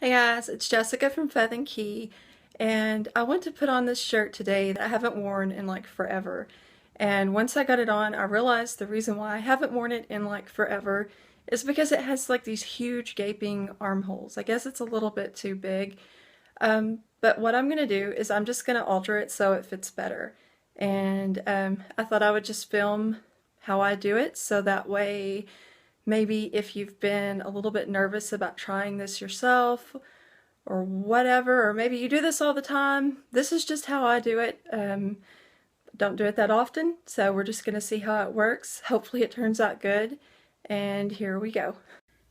Hey guys, it's Jessica from Feath Kee, and I want to put on this shirt today that I haven't worn in like forever. And once I got it on, I realized the reason why I haven't worn it in like forever is because it has like these huge gaping armholes. I guess it's a little bit too big. But what I'm going to do is I'm just going to alter it so it fits better. And I thought I would just film how I do it so that way maybe if you've been a little bit nervous about trying this yourself or whatever, or maybe you do this all the time, this is just how I do it. Don't do it that often, so we're just going to see how it works. Hopefully it turns out good, and here we go.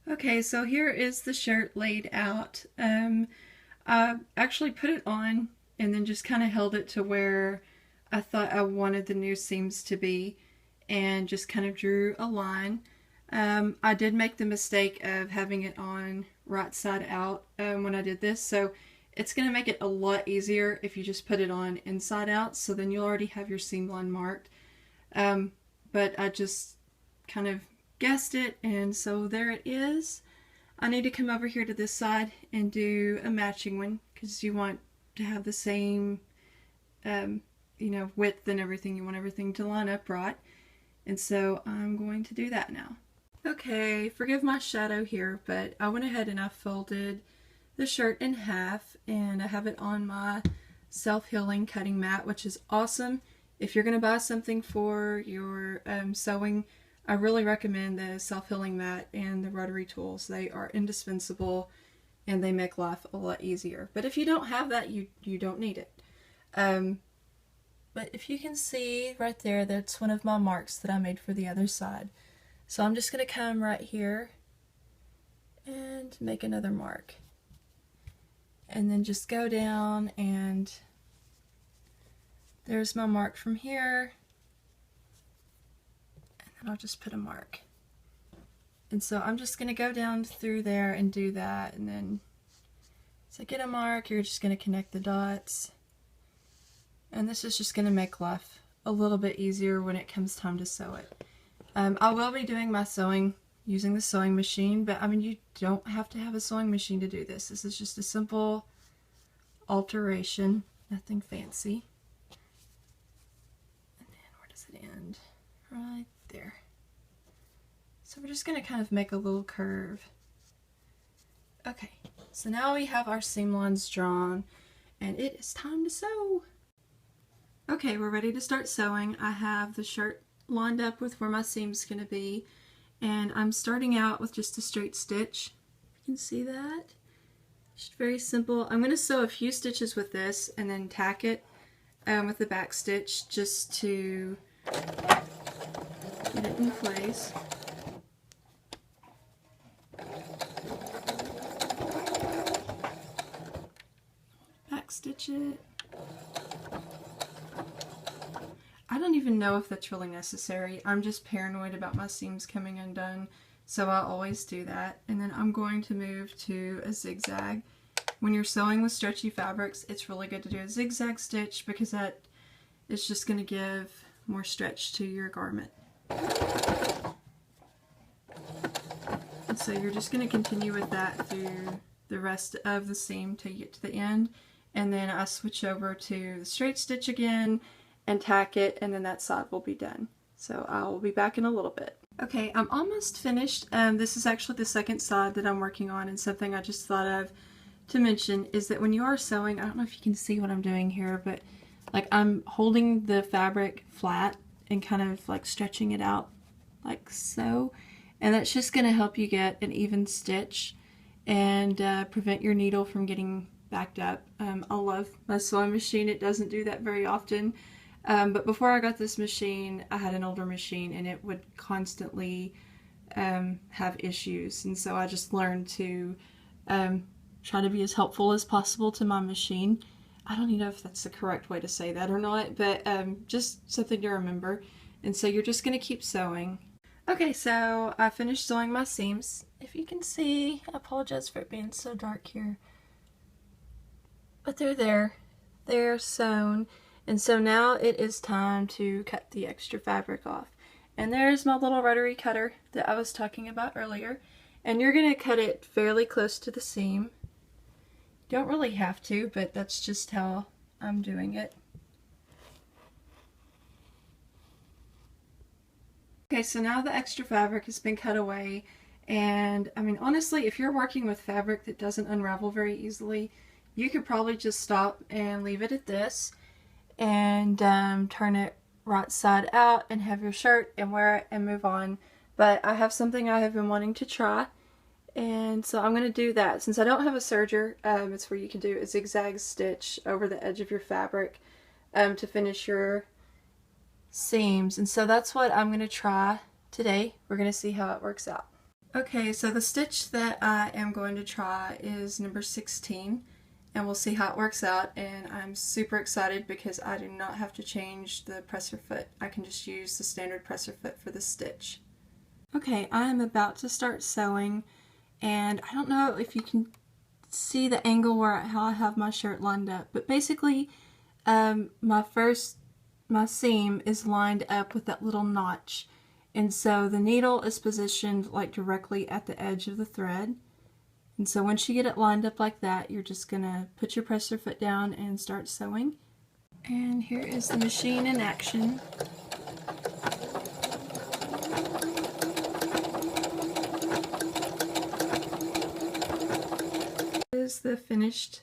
Okay, so here is the shirt laid out. I actually put it on and then just kind of held it to where I thought I wanted the new seams to be and just kind of drew a line. I did make the mistake of having it on right side out when I did this, so it's going to make it a lot easier if you just put it on inside out, so then you'll already have your seam line marked. But I just kind of guessed it, and so there it is. I need to come over here to this side and do a matching one because you want to have the same width and everything. You want everything to line up right, and so I'm going to do that now. Okay, forgive my shadow here, but I went ahead and I folded the shirt in half, and I have it on my self-healing cutting mat, which is awesome. If you're going to buy something for your sewing, I really recommend the self-healing mat and the rotary tools. They are indispensable and they make life a lot easier. But if you don't have that, you don't need it. But if you can see right there, that's one of my marks that I made for the other side. So I'm just going to come right here and make another mark. And then just go down, and there's my mark from here. And then I'll just put a mark. And so I'm just going to go down through there and do that. And then as I get a mark, you're just going to connect the dots. And this is just going to make life a little bit easier when it comes time to sew it. I will be doing my sewing using the sewing machine, but I mean, you don't have to have a sewing machine to do this. This is just a simple alteration, nothing fancy. And then where does it end? Right there. So we're just going to kind of make a little curve. Okay, so now we have our seam lines drawn, and it is time to sew. Okay, we're ready to start sewing. I have the shirt lined up with where my seam's going to be, and I'm starting out with just a straight stitch. You can see that. Just very simple. I'm going to sew a few stitches with this and then tack it with the back stitch just to get it in place. Back stitch it. I don't even know if that's really necessary. I'm just paranoid about my seams coming undone, so I always do that. And then I'm going to move to a zigzag. When you're sewing with stretchy fabrics, it's really good to do a zigzag stitch because that is just going to give more stretch to your garment. And so you're just going to continue with that through the rest of the seam till you get to the end. And then I switch over to the straight stitch again and tack it, and then that side will be done. So I'll be back in a little bit. Okay, I'm almost finished. This is actually the second side that I'm working on, and something I just thought of to mention is that when you are sewing, I don't know if you can see what I'm doing here, but like I'm holding the fabric flat and kind of like stretching it out like so, and that's just going to help you get an even stitch and prevent your needle from getting backed up. I love my sewing machine. It doesn't do that very often. But before I got this machine, I had an older machine and it would constantly have issues. And so I just learned to try to be as helpful as possible to my machine. I don't even know if that's the correct way to say that or not, but just something to remember. And so you're just going to keep sewing. Okay, so I finished sewing my seams. If you can see, I apologize for it being so dark here. But they're there. They're sewn. And so now it is time to cut the extra fabric off. And there's my little rotary cutter that I was talking about earlier. And you're going to cut it fairly close to the seam. Don't really have to, but that's just how I'm doing it. Okay, so now the extra fabric has been cut away, and I mean, honestly, if you're working with fabric that doesn't unravel very easily, you could probably just stop and leave it at this and turn it right side out and have your shirt and wear it and move on. But I have something I have been wanting to try, and so I'm going to do that. Since I don't have a serger, it's where you can do a zigzag stitch over the edge of your fabric to finish your seams, and so that's what I'm going to try today. We're going to see how it works out. Okay, so the stitch that I am going to try is number 16, and we'll see how it works out. And I'm super excited because I do not have to change the presser foot. I can just use the standard presser foot for the stitch. Okay, I am about to start sewing, and I don't know if you can see the angle where how I have my shirt lined up, but basically my seam is lined up with that little notch, and so the needle is positioned like directly at the edge of the thread. And so once you get it lined up like that, you're just gonna put your presser foot down and start sewing. And here is the machine in action. This is the finished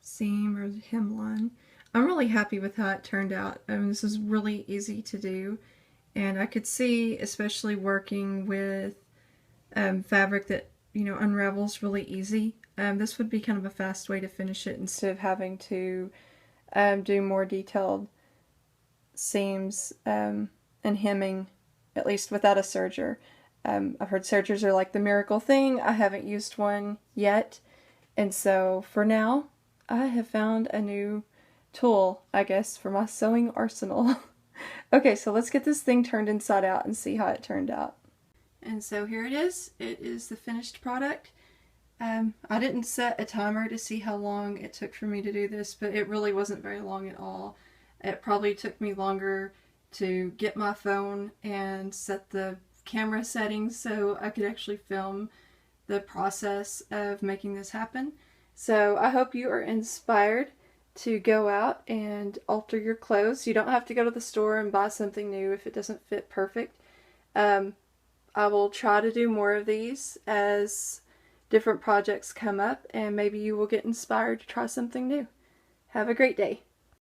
seam or the hemline. I'm really happy with how it turned out. This is really easy to do, and I could see, especially working with fabric that unravels really easy, this would be kind of a fast way to finish it instead of having to do more detailed seams and hemming, at least without a serger. I've heard sergers are like the miracle thing. I haven't used one yet, and so for now I have found a new tool, I guess, for my sewing arsenal. Okay, so let's get this thing turned inside out and see how it turned out. And so here it is. It is the finished product. I didn't set a timer to see how long it took for me to do this, but it really wasn't very long at all. It probably took me longer to get my phone and set the camera settings so I could actually film the process of making this happen. So I hope you are inspired to go out and alter your clothes. You don't have to go to the store and buy something new if it doesn't fit perfect. I will try to do more of these as different projects come up, and maybe you will get inspired to try something new. Have a great day.